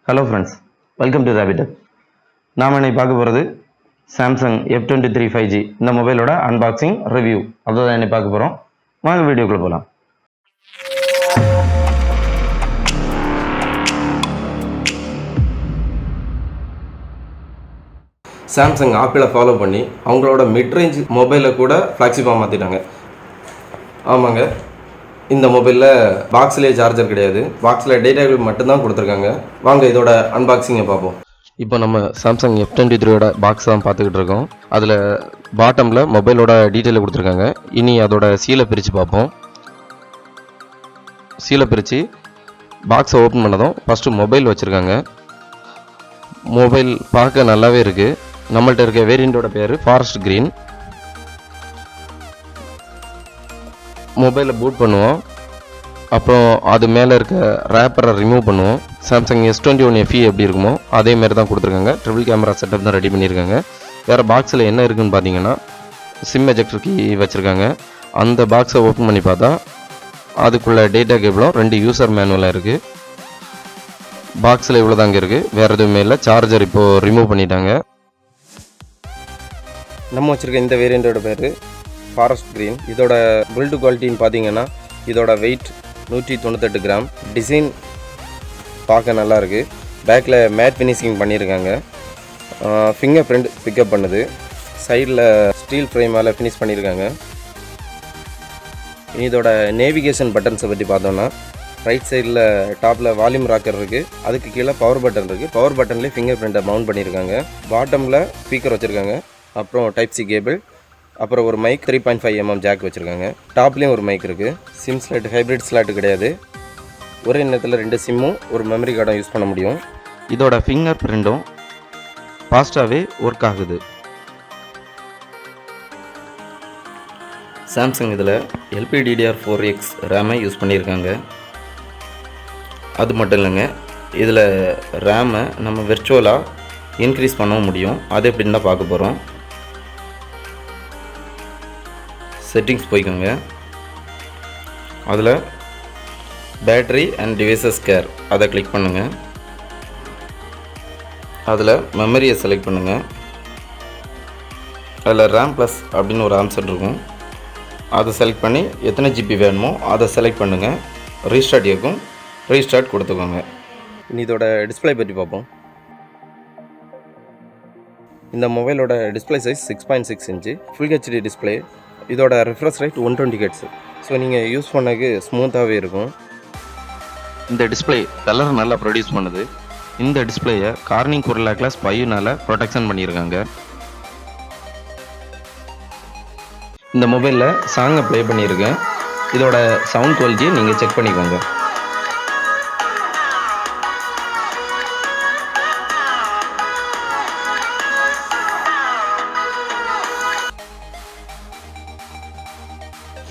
Hello friends, welcome to ரேபிட்டப். நாம் இன்னைக்கு பார்க்க போகிறது சாம்சங் F23 5G இந்த மொபைலோட அன்பாக்சிங் ரிவ்யூ அதுதான் இன்னைக்கு பார்க்க போகிறோம். வாங்க வீடியோக்குள்ளே போகலாம். சாம்சங் ஆப்பிளை ஃபாலோ பண்ணி அவங்களோட மிட்ரேஞ்ச் மொபைலை கூட ஃப்ளாக்ஸிப்பாக மாற்றிட்டாங்க. ஆமாங்க, இந்த மொபைலில் பாக்ஸ்லேயே சார்ஜர் கிடையாது, பாக்ஸில் டேட்டா கேபிள் மட்டும்தான் கொடுத்துருக்காங்க. வாங்க இதோட அன்பாக்சிங்கை பார்ப்போம். இப்போ நம்ம சாம்சங் F23யோட பாக்ஸ் தான் பார்த்துக்கிட்டு இருக்கோம். அதில் பாட்டமில் மொபைலோட டீட்டெயிலை கொடுத்துருக்காங்க. இனி அதோட சீலை பிரித்து பார்ப்போம். சீலை பிரித்து பாக்ஸை ஓப்பன் பண்ணதும் ஃபஸ்ட்டு மொபைல் வச்சுருக்காங்க. மொபைல் பார்க்க நல்லாவே இருக்குது. நம்மள்ட்ட இருக்க வேரியண்ட்டோட பேர் ஃபாரஸ்ட் க்ரீன். மொபைலை பூட் பண்ணுவோம், அப்புறம் அது மேலே இருக்க ரேப்பரை ரிமூவ் பண்ணுவோம். சாம்சங் S21 FE எப்படி இருக்குமோ அதேமாரி தான் கொடுத்துருக்காங்க. ட்ரிபிள் கேமரா செட்டப் தான் ரெடி பண்ணியிருக்காங்க. வேறு பாக்ஸில் என்ன இருக்குதுன்னு பார்த்தீங்கன்னா சிம் எஜெக்டர் கீ வச்சுருக்காங்க. அந்த பாக்ஸை ஓப்பன் பண்ணி பார்த்தா அதுக்குள்ளே டேட்டா கேபிளும் 2 யூசர் மேனுவலாக இருக்குது. பாக்ஸில் இவ்வளோ தாங்க இருக்குது, வேறு எதுவுமே இல்லை. சார்ஜர் இப்போது ரிமூவ் பண்ணிட்டாங்க. நம்ம வச்சுருக்க இந்த வேரியண்ட்டோட பேர் ஃபாரஸ்ட் க்ரீன். இதோட பில்டு குவாலிட்டின்னு பார்த்தீங்கன்னா இதோட வெயிட் 198 கிராம். டிசைன் பார்க்க நல்லாயிருக்கு. பேக்கில் மேட் ஃபினிஷிங் பண்ணியிருக்காங்க. ஃபிங்கர் பிரிண்ட் பிக்கப் பண்ணுது. சைடில் ஸ்டீல் ஃப்ரேமால் ஃபினிஷ் பண்ணியிருக்காங்க. இதோட நேவிகேஷன் பட்டன்ஸை பற்றி பார்த்தோன்னா ரைட் சைடில் டாப்பில் வால்யூம் ராக்கர் இருக்குது, அதுக்கு கீழே பவர் பட்டன் இருக்குது. பவர் பட்டன்லேயே ஃபிங்கர் பிரிண்ட்டை மவுண்ட் பண்ணியிருக்காங்க. பாட்டமில் ஸ்பீக்கர் வச்சுருக்காங்க, அப்புறம் டைப் சி கேபிள், அப்புறம் ஒரு மைக் 3.5 mm ஜாக் வச்சுருக்காங்க. டாப்லேயும் ஒரு மைக் இருக்குது. சிம் ஸ்லாட் ஹைப்ரிட் ஸ்லாட்டு கிடையாது. ஒரே நேரத்தில் 2 சிம்மும் ஒரு மெமரி கார்டும் யூஸ் பண்ண முடியும். இதோட ஃபிங்கர் பிரிண்ட்டும் ஃபாஸ்ட்டாகவே ஒர்க் ஆகுது. சாம்சங் இதில் LPDDR4X ரேமை யூஸ் பண்ணியிருக்காங்க. அது மட்டும் இல்லைங்க, இதில் ரேமை நம்ம விர்ச்சுவலாக இன்க்ரீஸ் பண்ணவும் முடியும். அது எப்படின்னு தான் பார்க்க போகிறோம். செட்டிங்ஸ் போய்க்கோங்க. அதில் பேட்டரி அண்ட் டிவைசஸ் கேர் அதை கிளிக் பண்ணுங்கள். அதில் மெமரியை செலக்ட் பண்ணுங்கள். அதில் ரேம் ப்ளஸ் அப்படின்னு ஒரு ஆப்ஷன் இருக்கும், அதை செலக்ட் பண்ணி எத்தனை ஜிபி வேணுமோ அதை செலக்ட் பண்ணுங்கள். ரீஸ்டார்ட் கேட்கும், ரீஸ்டார்ட் கொடுத்துக்கோங்க. இனி இதோட டிஸ்பிளே பற்றி பார்ப்போம். இந்த மொபைலோட display size 6.6 inch full HD display. இதோட ரெஃப்ரெஷ் ரேட் 120 Hz. ஸோ நீங்கள் யூஸ் பண்ணக்கு ஸ்மூத்தாகவே இருக்கும். இந்த டிஸ்பிளே கலர் நல்லா ப்ரொடியூஸ் பண்ணுது. இந்த டிஸ்பிளேயை கார்னிங் கொரில்லா கிளாஸ் 5னால ப்ரொடெக்ஷன் பண்ணியிருக்காங்க. இந்த மொபைலில் சாங்கை ப்ளே பண்ணியிருக்கேன். இதோட சவுண்ட் குவாலிட்டியை நீங்கள் செக் பண்ணிக்கோங்க.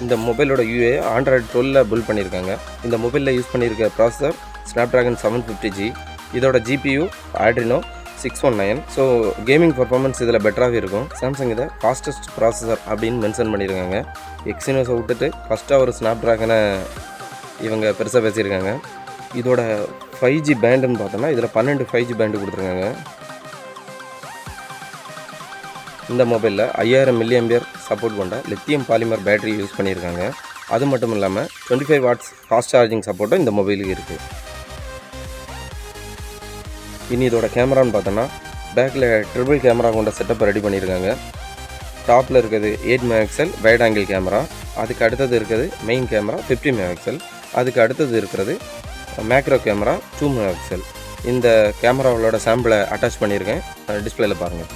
இந்த மொபைலோட யூஏ ஆண்ட்ராய்டு 12 பில்ட் பண்ணியிருக்காங்க. இந்த மொபைலில் யூஸ் பண்ணியிருக்க ப்ராசஸர் ஸ்னாப்ட்ராகன் 750G. இதோட GPU Adreno 619. So gaming performance இதில் பெட்டராகவே இருக்கும். சாம்சங் இதை ஃபாஸ்டஸ்ட் ப்ராசஸர் அப்படின்னு மென்ஷன் பண்ணியிருக்காங்க. எக்ஸினோஸை விட்டுட்டு ஃபஸ்ட்டாக ஒரு ஸ்னாப்ட்ராகனை இவங்க பெருசாக பேசியிருக்காங்க. இதோட 5G பேண்டுன்னு பார்த்தோன்னா இதில் 12 5G பேண்டு கொடுத்துருக்காங்க. இந்த மொபைலில் 5000 mAh சப்போர்ட் கொண்ட லித்தியம் பாலிமர் பேட்டரி யூஸ் பண்ணியிருக்காங்க. அது மட்டும் இல்லாமல் 25 வாட்ஸ் ஃபாஸ்ட் சார்ஜிங் சப்போர்ட்டும் இந்த மொபைலுக்கு இருக்குது. இனி இதோட கேமரான்னு பார்த்தோன்னா பேக்கில் ட்ரிபிள் கேமரா கொண்ட செட்டப்பை ரெடி பண்ணியிருக்காங்க. டாப்பில் இருக்கிறது 8 MP வைட் ஆங்கிள் கேமரா. அதுக்கு அடுத்தது இருக்கிறது மெயின் கேமரா 50 MP. அதுக்கு அடுத்தது இருக்கிறது மேக்ரோ கேமரா 2 MP. இந்த கேமராவோட சாம்பிளை அட்டாச் பண்ணியிருக்கேன், டிஸ்பிளேல பாருங்கள்.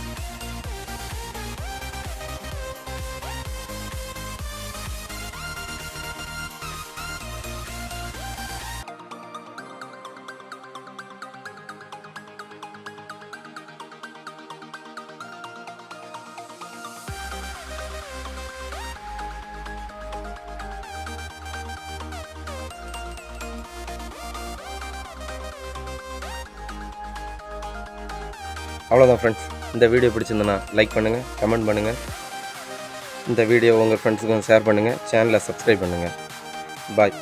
அவ்வளோதான் ஃப்ரெண்ட்ஸ். இந்த வீடியோ பிடிச்சிருந்தனா லைக் பண்ணுங்கள், கமெண்ட் பண்ணுங்கள். இந்த வீடியோ உங்கள் ஃப்ரெண்ட்ஸுக்கும் ஷேர் பண்ணுங்கள். சேனலை சப்ஸ்கிரைப் பண்ணுங்கள். பாய்.